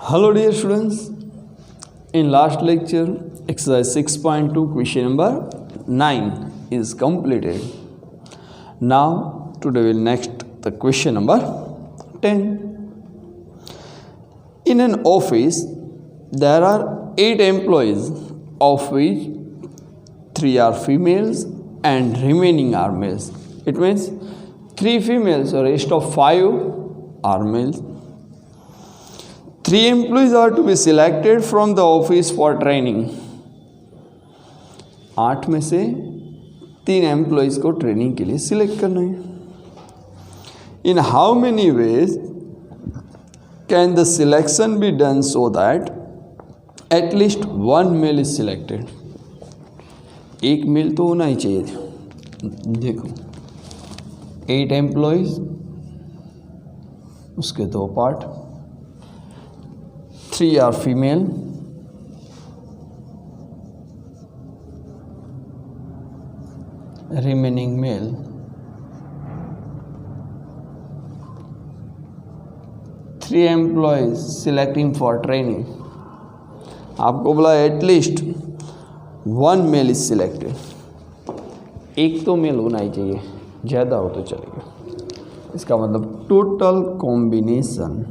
Hello dear students, in last lecture exercise 6.2 question number 9 is completed. Now today will next the question number 10. In an office there are 8 employees of which 3 are females and remaining are males. It means 3 females or rest of 5 are males. 3 employees are to be selected from the office for training. 8 में से 3 employees को training के लिए select करना है. In how many ways can the selection be done so that at least one male is selected? एक mail तो होना ही चाहिए. देखो 8 एम्प्लॉयज़, उसके 2 part. 3 are female, remaining male. 3 employees selecting for training. आपको बोला एटलीस्ट 1 मेल इज सिलेक्टेड. एक तो मेल होना ही चाहिए, ज़्यादा हो तो चलेगा. इसका मतलब total combination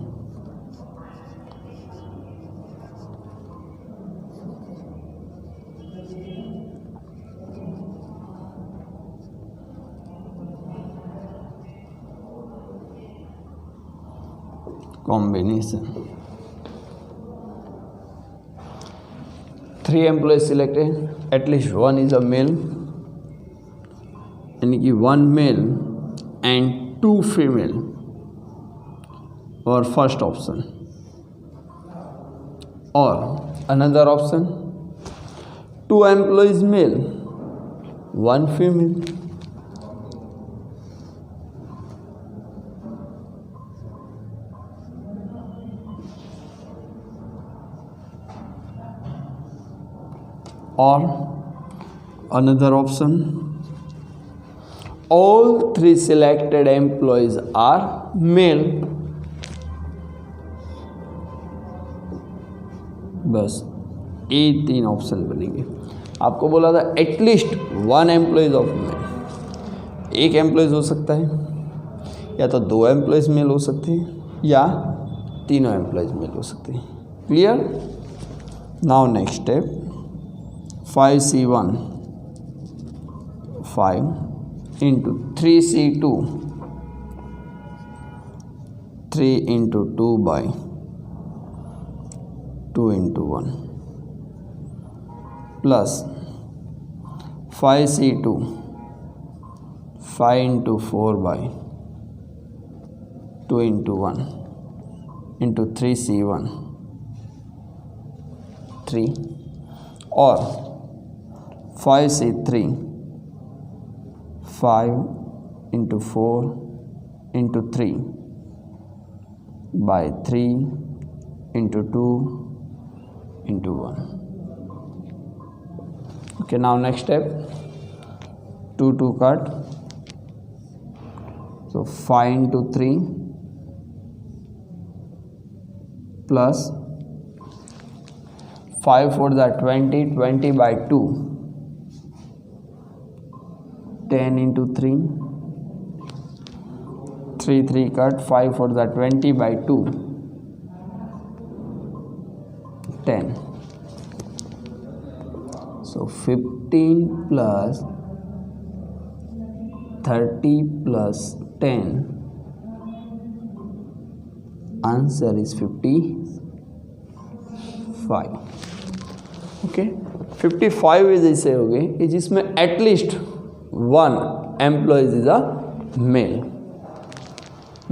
combination. 3 employees selected, at least 1 is a male, यानी कि 1 male and 2 female, or first option. Or another option, 2 employees male, 1 female. Or another option, all 3 selected employees are male. बस ये 3 ऑप्शन बनेंगे. आपको बोला था at least 1 employees of male. एक employees हो सकता है, या तो 2 एम्प्लॉयज मेल हो सकते हैं, या 3 एम्प्लॉयज मेल हो सकते हैं. Clear? Now next step. 5C1 5 into 3C2 3 into 2 by 2 into 1 plus 5C2 5 into 4 by 2 into 1 into 3C1 3 or 5C3 5 into 4 into 3 by 3 into 2 into 1. Okay, now next step. 2 cut. So 5 into 3 plus 5 for the 20 by 2. 10 into 3 3 cut. 5 for the 20 by 2 10. So 15 plus 30 plus 10, answer is 55. Okay, 55 is ऐसे हो गए जिसमें at least 1 employees is a male.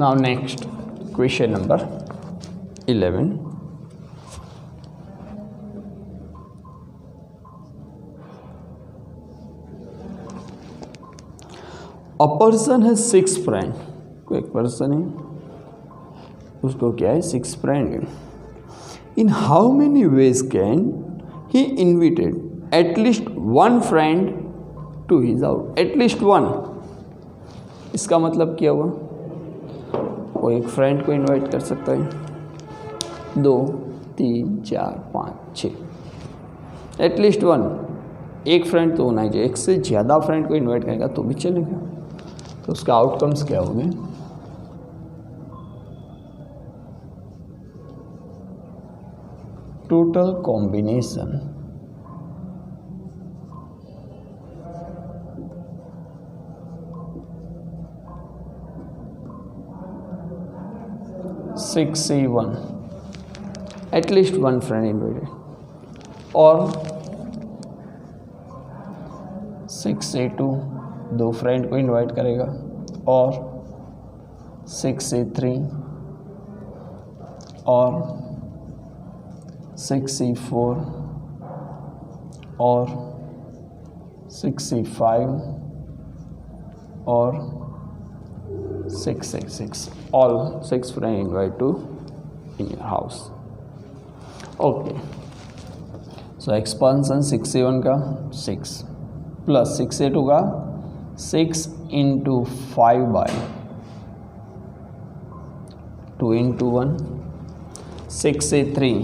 Now next question number 11. A person has 6 friends. कोई एक person है, उसको क्या है 6 friends है. In how many ways can he invited at least 1 friend to his house? At least 1. इसका मतलब क्या हुआ? वो एक फ्रेंड को इनवाइट कर सकता है, 2 3 4 5 6, एटलीस्ट 1, एक फ्रेंड तो होना चाहिए। एक से ज़्यादा फ्रेंड को इनवाइट करेगा तो भी चलेगा। तो उसका आउटकम्स क्या होंगे? टोटल कॉम्बिनेशन सिक्स से 1, एटलीस्ट 1 फ्रेंड इन्वाइटेड, और 6 से 2, 2 फ्रेंड को इनवाइट करेगा, और 6 से 3, और 6 से 4, और 6 से 5, और 6 से 6, all 6 friends invite to in your house. Okay, so expansion 6 से 1 का 6 प्लस 6 से 2 का 6 into 5 by 2 into 1, 6 से 3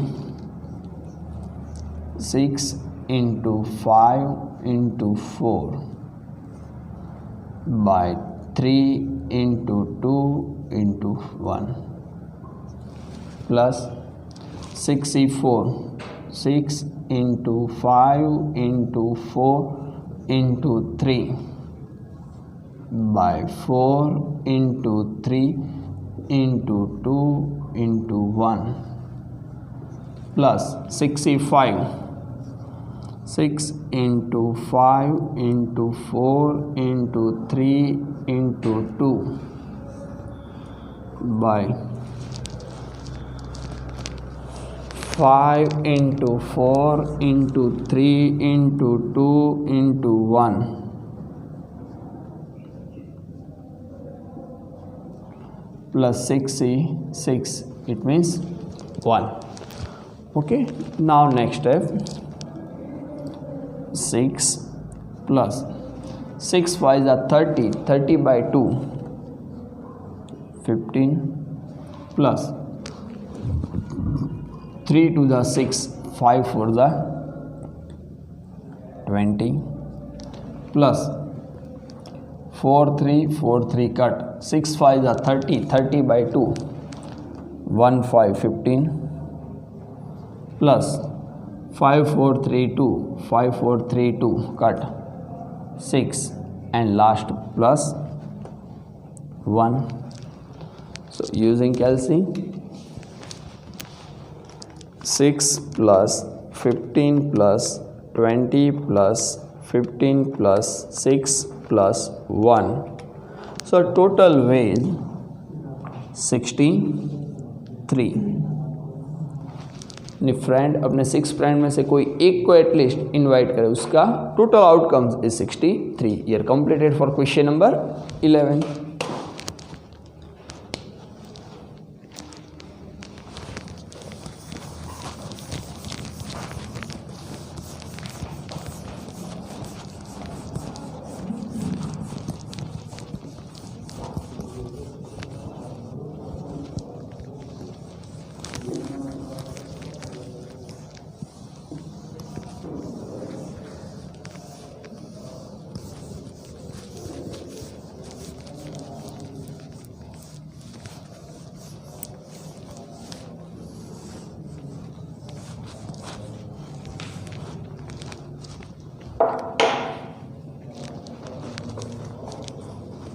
6 into 5 into 4 by 3 into 2 into 1 plus 6 से 4 6 into 5 into 4 into 3 by 4 into 3 into 2 into 1 plus 6 से 5 6 into 5 into 4 into 3 into 2 by 5 into 4 into 3 into 2 into 1 plus 6, it means 1. Okay, now next step, 6 plus 6 5s are 30 by 2 15 plus 3 to the 6 5 for the 20 plus 4 3 cut 6 5s are 30 by 2 1 5 15 plus 5 4 3 2 5 4 3 2 cut 6 and last plus 1. So using calci 6 plus 15 plus 20 plus 15 plus 6 plus 1, so total weight 63. Friend अपने 6 friend में से कोई एक को at least invite करे, उसका total outcomes is 63. Year completed for question number 11.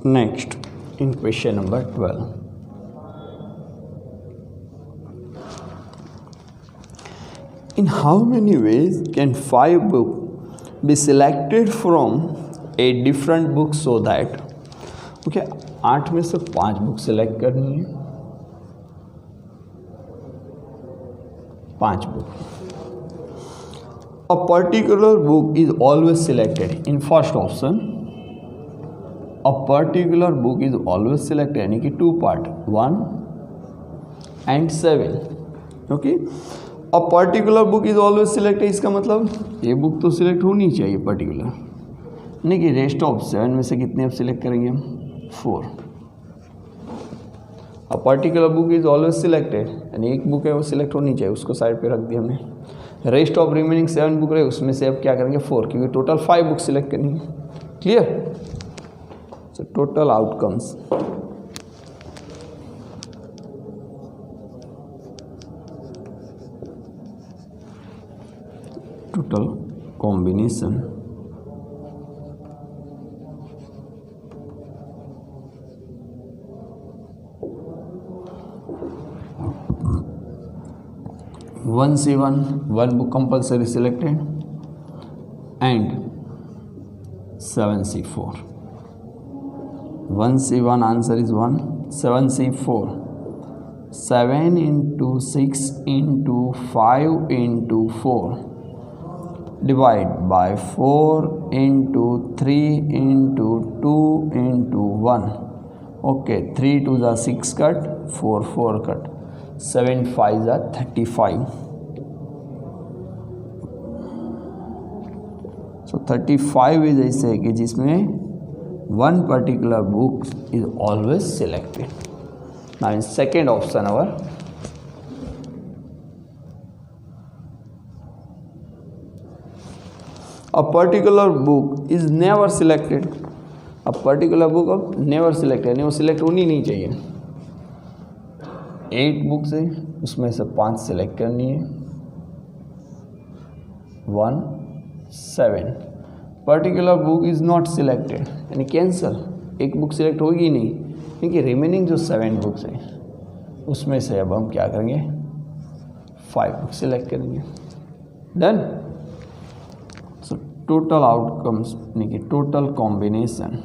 Next, in question number 12, in how many ways can 5 books be selected from a different book so that, okay, 8 में से 5 बुक सेलेक्ट करनी है, 5 book. A particular book is always selected in first option. A particular book is always selected, यानी कि 2 part 1 and 7. Okay, a particular book is always selected, इसका मतलब ये book तो सिलेक्ट होनी चाहिए पर्टिकुलर, नहीं कि रेस्ट ऑफ 7 में से कितने अब सिलेक्ट करेंगे हम 4. A particular book is always selected, यानी एक बुक है वो सिलेक्ट होनी चाहिए, उसको साइड पे रख दिया हमने। रेस्ट ऑफ रिमेनिंग 7 बुक रहे, उसमें से अब क्या करेंगे 4, क्योंकि टोटल 5 बुक सिलेक्ट करनी है। Clear? So total outcomes total combination one C1, one book compulsory selected, and 7C4. 1C1 answer is 1, 7C4 7 into 6 into 5 into 4 divide by 4 into 3 into 2 into 1. Okay, 3 to the 6 cut, 4 cut, 7 5 the 35. So 35 is ऐसे है कि जिसमें one particular book is always selected. Now in second option our a particular book is never selected. A particular book of never selected, यानी वो select होनी नहीं चाहिए। 8 books है, उसमें से 5 सिलेक्ट करनी है, 1 7। Particular book is not selected, यानी कैंसल, एक बुक सिलेक्ट होगी नहीं, क्योंकि रिमेनिंग जो 7 बुक्स हैं उसमें से अब हम क्या करेंगे 5 बुक सिलेक्ट करेंगे। डन। सो टोटल आउटकम्स यानी कि total combination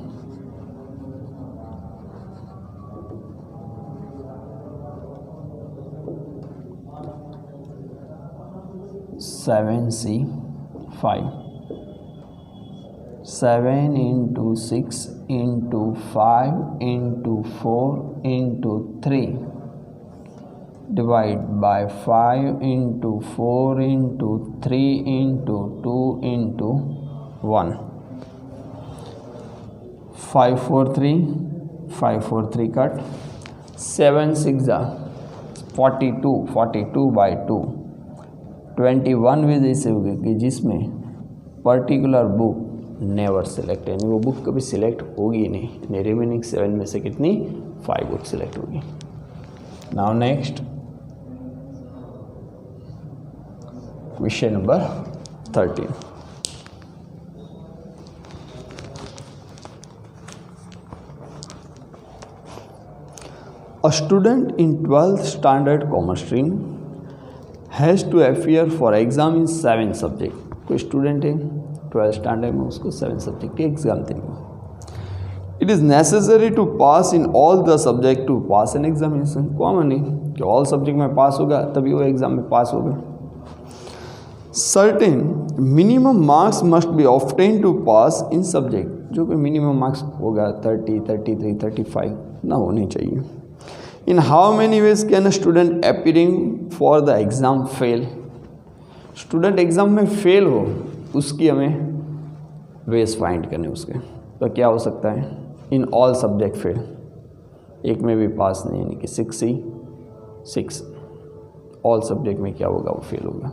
seven C 5 7 into 6 into 5 into 4 into 3 divide by 5 into 4 into 3 into 2 into 1 5 4 3 5 4 3 cut 7 6 42 by 2 21 भी जैसे हो गए कि जिसमें पर्टिकुलर बुक नेवर सिलेक्ट, यानी वो बुक कभी सिलेक्ट होगी नहीं, यानी रिमेनिंग 7 में से कितनी 5 बुक सिलेक्ट होगी। Now next question number 13। A student in 12th standard commerce stream has to appear for exam in 7 subject। कोई स्टूडेंट है 12th स्टैंडर्ड में, उसको 7 सब्जेक्ट के एग्जाम देंगे। It is necessary to pass in all the subject to pass an examination. Common है कि all subject में pass होगा तभी वो एग्जाम में पास होगा। Certain minimum marks must be obtain to pass in subject, जो कि मिनिमम मार्क्स होगा 30 33 35 ना होने चाहिए। In how many ways can a student appearing for the exam fail. Student exam में फेल हो उसकी हमें वेज फाइंड करने उसके, तो क्या हो सकता है इन ऑल सब्जेक्ट फेल, एक में भी पास नहीं, यानी कि 6 ऑल सब्जेक्ट में क्या होगा वो फेल होगा।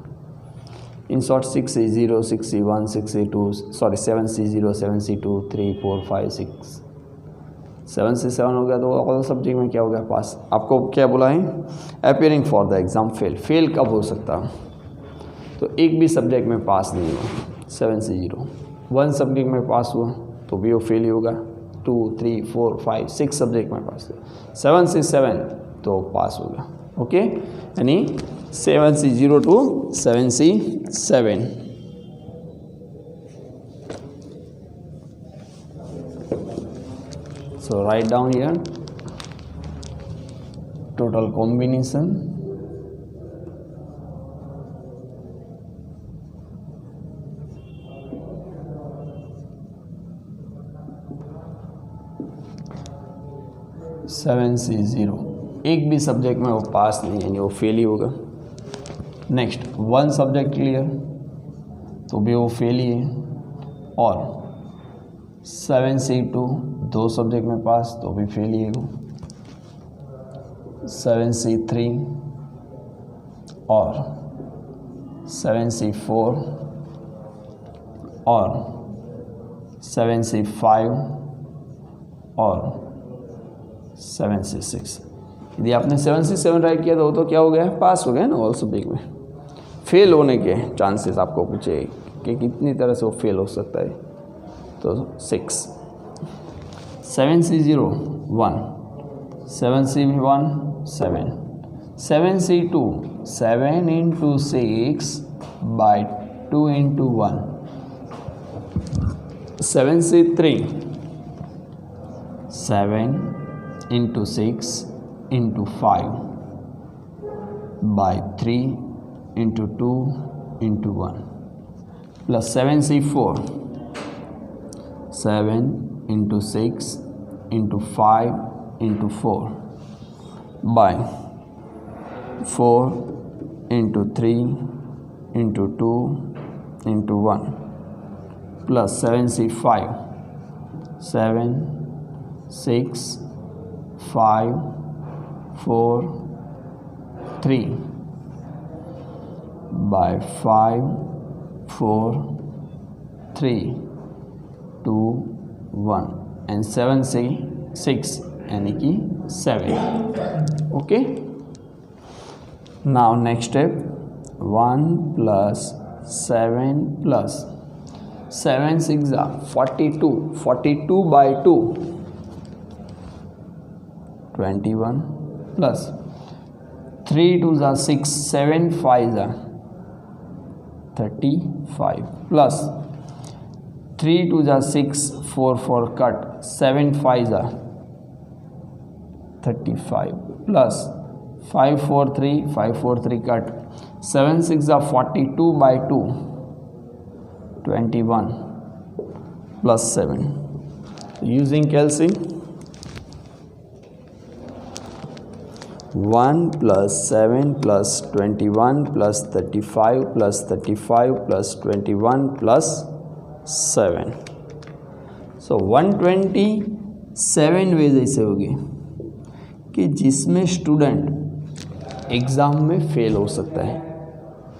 In short 6C0 6C1 6C2 sorry 7C0 7C2 3 4 5 6 7C7 हो गया, तो ऑल सब्जेक्ट में क्या होगा पास। आपको क्या बोला है appearing for the exam fail कब हो सकता है, तो एक भी सब्जेक्ट में पास नहीं हुआ 7C0, 1 सब्जेक्ट में पास हुआ तो भी वो फेल ही होगा, 2 3 4 5 6 सब्जेक्ट में पास हुआ, 7C7 तो पास होगा। ओके, यानी 7C0 to 7C7। So write down here total combination (7C0) एक भी सब्जेक्ट में वो पास नहीं है, यानी वो फेल ही होगा। नेक्स्ट 1 सब्जेक्ट क्लियर तो भी वो फेल ही है, और 7C2 2 सब्जेक्ट में पास तो भी फेल ही है वो। 7C3 और 7C4 और 7C5 और 7C6। यदि आपने 7C7 राइट किया तो क्या हो गया, पास हो गया ना ऑल सब्जेक्ट में। फेल होने के चांसेस आपको पूछे कि कितनी तरह से वो फेल हो सकता है, तो 6। 7C0 1, 7C1 7, 7C2 7 into 6 by 2 into 1, 7C3 7 into 6 into 5 by 3 into 2 into 1, plus 7C4 7 into 6 into 5 into 4 by 4 into 3 into 2 into 1, plus 7C5 7 6 5 4 3 by 5 4 3 2 1 and 7C6 यानी कि 7। Okay, now next step 1 plus 7 plus 7 6 42, 42 by 2 21 plus 3 2 6, 7 5 35 plus 3 2 6, 4 4 cut, 7 5 35 plus 5 4 3, 5 4 3 cut, 7 6 42 by 2 21 plus 7 using calculating 1 plus 7 plus 21 plus 35 plus 35 plus 21 plus 7। So 127 veg ऐसे होगी कि जिसमें student exam में fail हो सकता है,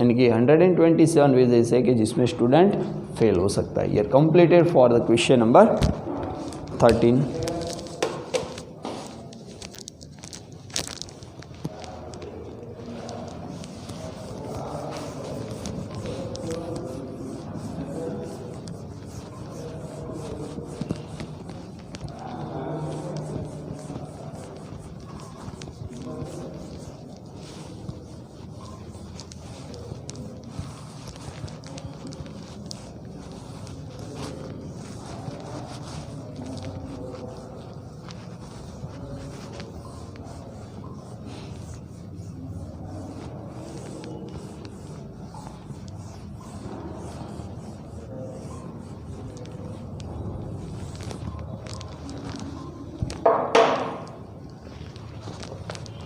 यानी कि 127 वेज ऐसे कि जिसमें स्टूडेंट फेल हो सकता है। ये completed for the question number 13।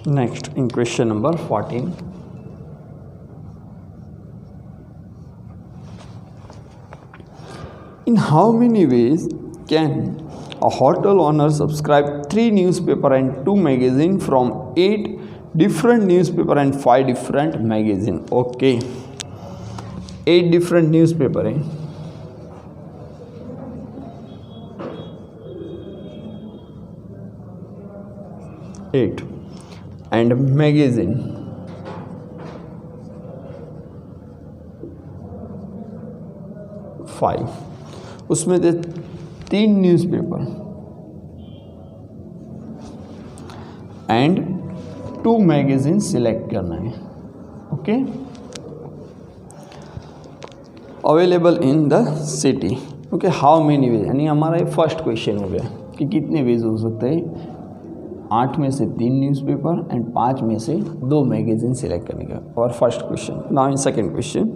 Next, in question number 14, in how many ways can a hotel owner subscribe 3 newspaper and 2 magazine from 8 different newspaper and 5 different magazine? Okay, 8 different newspaper है, 8 and magazine 5, उसमें से 3 newspaper and 2 magazine select करना है। Okay, available in the city. Okay, how many veg, यानी हमारा ये first question हो गया कि कितने वेज हो सकते हैं। 8 में से 3 न्यूज़पेपर एंड 5 में से 2 मैगजीन सिलेक्ट करने का, और first question. Now in second question,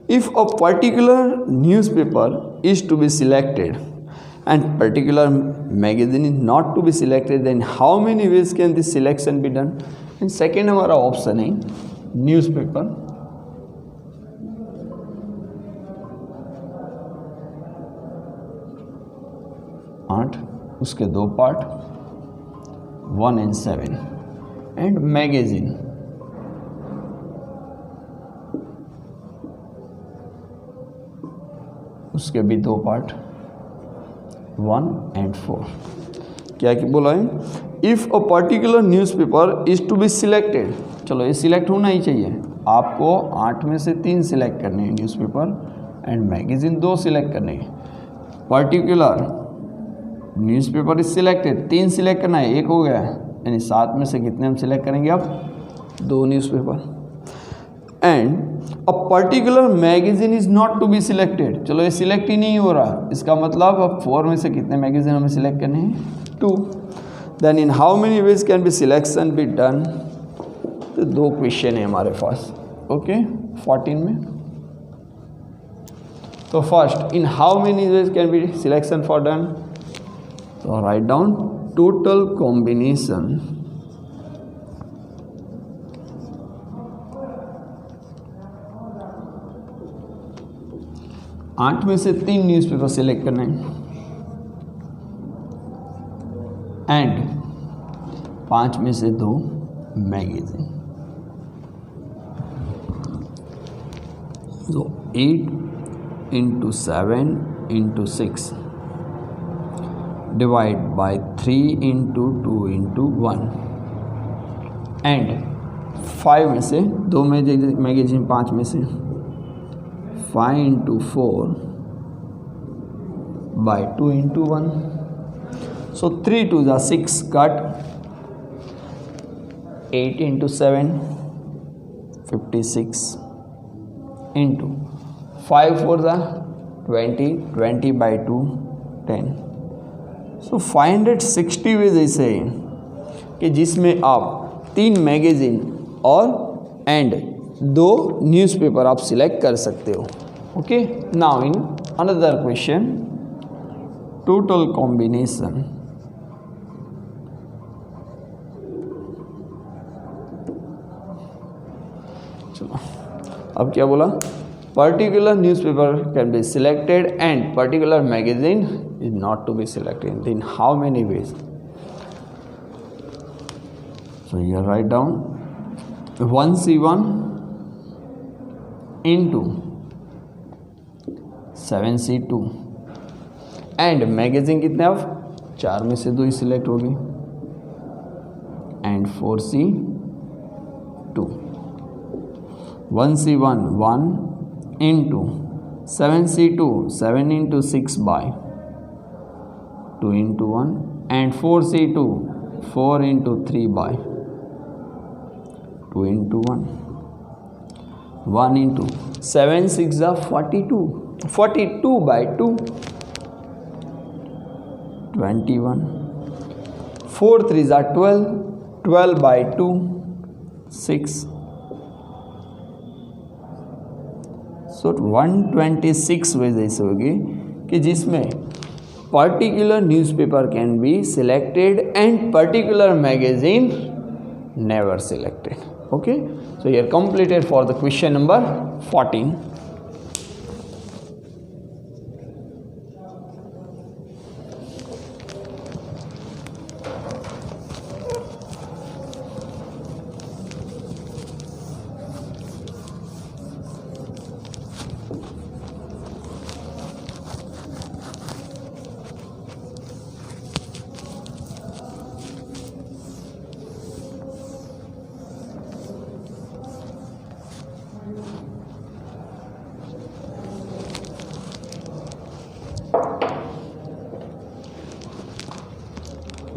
if a particular newspaper is to be selected and particular magazine is not to be selected, then how many ways can this selection be done? And second हमारा option है newspaper, आठ, उसके 2 part 1 and 7, and magazine. उसके भी दो part 1 and 4। क्या बोला है? If a particular newspaper is to be selected, चलो ये सिलेक्ट होना ही चाहिए। आपको 8 में से 3 सिलेक्ट करने हैं, न्यूज़पेपर एंड मैगजीन 2 सिलेक्ट करने हैं। Particular newspaper is selected, 3 select करना है, 1 हो गया, यानी 7 में से कितने हम सिलेक्ट करेंगे अब? 2 newspaper. And a particular magazine is not to be selected, चलो ये सिलेक्ट ही नहीं हो रहा, इसका मतलब अब 4 में से कितने मैगजीन हमें सिलेक्ट करने हैं? 2। Then in how many ways can be selection be done? तो 2 क्वेश्चन है हमारे पास, ओके 14 में। तो first, in how many ways can be selection for done? तो राइट डाउन टोटल कॉम्बिनेशन आठ में से 3 न्यूज़पेपर सिलेक्ट करना है एंड 5 में से 2 मैगजीन। तो 8 into 7 into 6 divide by 3 into 2 into 1 and 5 में से 2 मैगजीन 5 में से 5 into 4 by 2 into 1. So 3 2s are 6 cut, 8 into 7 56 into 5 4s are 20, 20 by 2 10. So 560 ways ऐसे हैं कि जिसमें आप 3 मैगजीन और एंड 2 न्यूज़पेपर आप सिलेक्ट कर सकते हो। Okay, now in another question, total combination चलो अब क्या बोला? Particular newspaper can be selected and particular magazine is not to be selected in how many ways? So here write down 1C1 into 7C2 and magazine कितने? अब 4 में से 2 ही select होगी and 4C2 1C1 1 into 7C2 7 into 6 by 2 into 1 and 4C2 4 into 3 by 2 into 1 1 into 7 6 are 42 42 by 2 21 4 3s are 12 12 by 2 6. So 126 veg ऐसे होगी कि जिसमें particular newspaper can be selected and particular magazine never selected. Okay, so you are completed for the question number 14.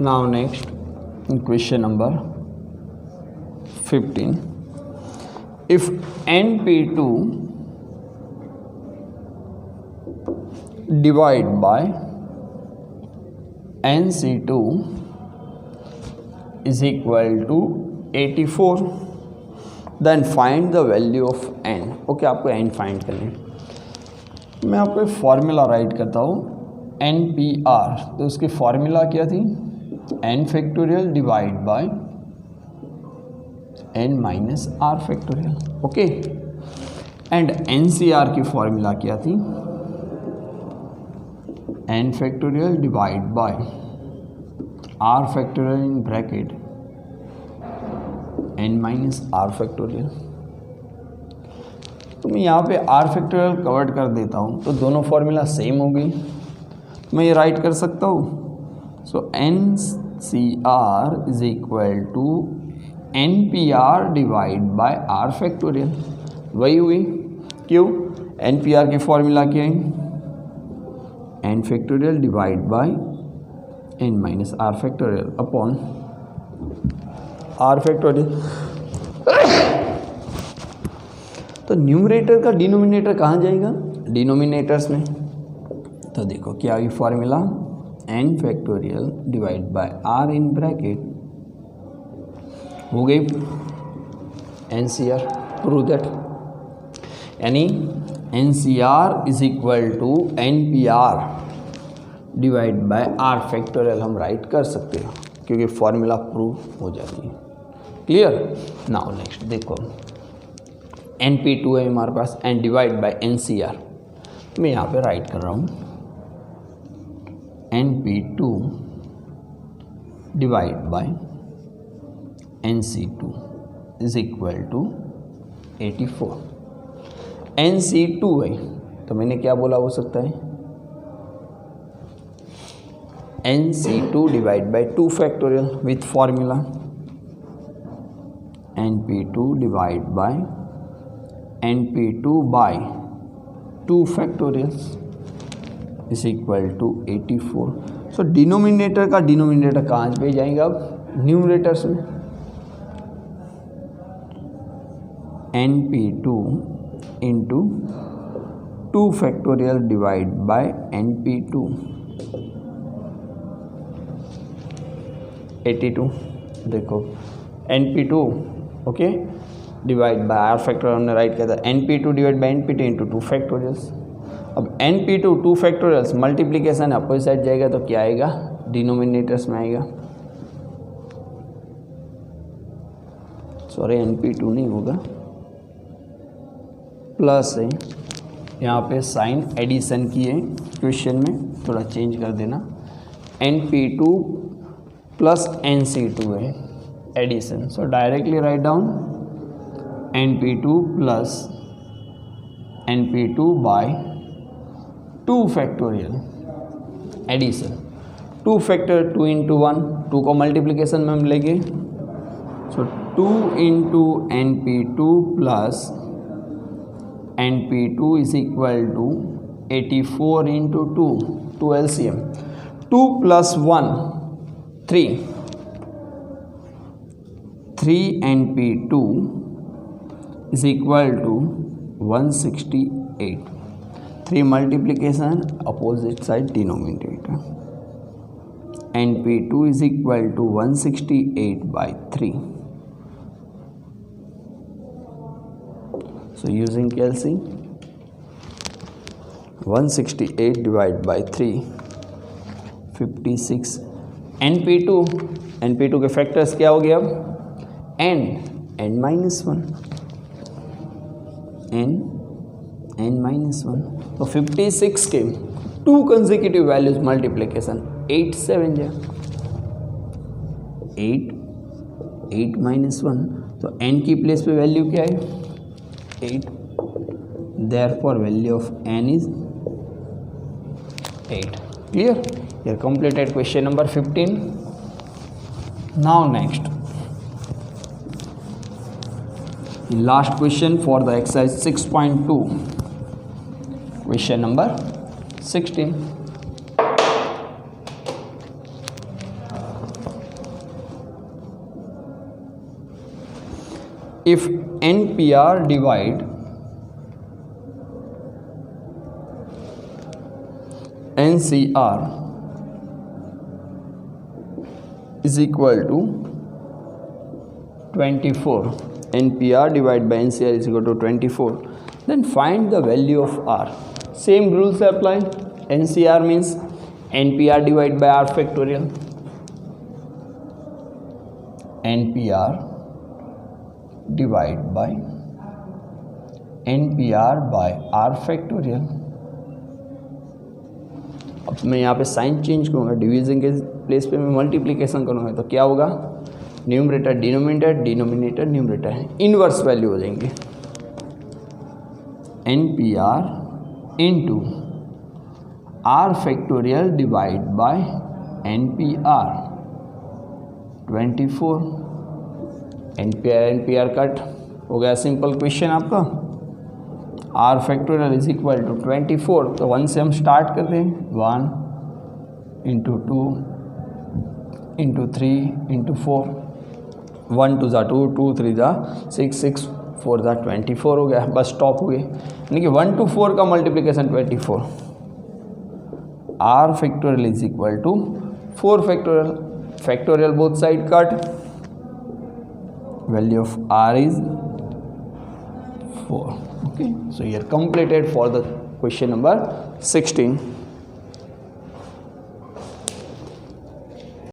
Now next, in question number 15, if NP2 divide by NC2 is equal to 84, then find the value of n. Okay, आपको n find करनी है। मैं आपको एक formula right करता हूँ NPR, तो उसकी फॉर्मूला क्या थी? n factorial divide by n minus r factorial. Okay, and NCR की फॉर्मूला क्या थी? n factorial divide by r factorial in bracket n minus R factorial. तो मैं यहाँ पे आर फैक्टोरियल कवर्ड कर देता हूँ तो दोनों फॉर्मूला सेम होगी, मैं ये राइट कर सकता हूँ। So N C R is equal to N P are divide by are factorial, वही हुई। क्यों? एन पी आर के फॉर्मूला क्या है? N factorial divide by N minus R factorial upon R factorial. तो न्यूमरेटर का डिनोमिनेटर कहाँ जाएगा? डिनोमिनेटर्स में। तो देखो क्या हुई formula, N factorial divide by R in bracket हो गई N C R. Prove that, यानी N C R is equal to N P are divide by are factorial हम राइट कर सकते हैं क्योंकि फॉर्मूला प्रूव हो जाती है। क्लियर? नाउ नेक्स्ट देखो, एन पी टू है हमारे पास and divide by n C r, मैं यहाँ पे राइट कर रहा हूँ n P two divide by n C two is equal to 84। N C two है तो मैंने क्या बोला हो सकता है, n C to divide by 2 factorial with formula n P two divide by n P two by 2 factorials is equal to 84। So denominator का denominator कहाँ पे जाएगा? अब न्यूमरेटर्स में। N P two into 2 factorial divide by n P two 82। देखो n P two okay divide by are factorial हमने write किया था, n P two divide by n P two into 2 factorials. अब n P to 2 factorials multiplication opposite side जाएगा तो क्या आएगा? Denominators में आएगा। सॉरी एन पी टू नहीं होगा, प्लस है, यहाँ पे साइन एडिशन की है क्वेश्चन में, थोड़ा चेंज कर देना। N P two plus n C two है addition, so directly write down n P two plus n P two by 2 factorial addition. 2 factor 2 into 1, 2 को मल्टीप्लीकेशन में हम लेंगे, so 2 into n P two plus n P two is equal to 84 into 2 LCM. 2 प्लस 1 3 n P two is equal to 168। 3 multiplication opposite side denominator, n P two is equal to 168 by 3। So using calci 168 divided by 3 56। NP2 के factors क्या हो गया अब? n minus 1 n minus 1। तो 56 के 2 consecutive values multiplication 8 7 जा 8 minus 1, तो n की प्लेस पे वैल्यू क्या है? 8, therefore value of n is 8. Clear? Here completed question number 15. Now next, the last question for the exercise 6.2, question number 16. If NPR divide NCR is equal to 24, NPR divided by NCR is equal to 24, then find the value of R. Same rules apply. NCR means NPR divided by R factorial. NPR divide by NPR by R factorial. अब मैं यहाँ पे sign change करूँगा, division के place पे मैं multiplication करूँगा, तो क्या होगा? Numerator denominator, denominator numerator, inverse value हो जाएंगे। NPR into R factorial divide by NPR 24। NPR cut हो गया, सिंपल क्वेश्चन आपका। R factorial is equal to 24, तो 1 से हम स्टार्ट करते हैं। 1 इंटू 2 इंटू 3 इंटू 4, 1 2 ज़ा 2, 2 3 ज़ा 6, 6 4 ज़ा 24 हो गया, बस स्टॉप हो गए। यानी कि 1 to 4 का multiplication 24। R factorial is equal to 4 factorial, factorial both side cut, value of R is 4. Okay, so you are completed for the question number 16.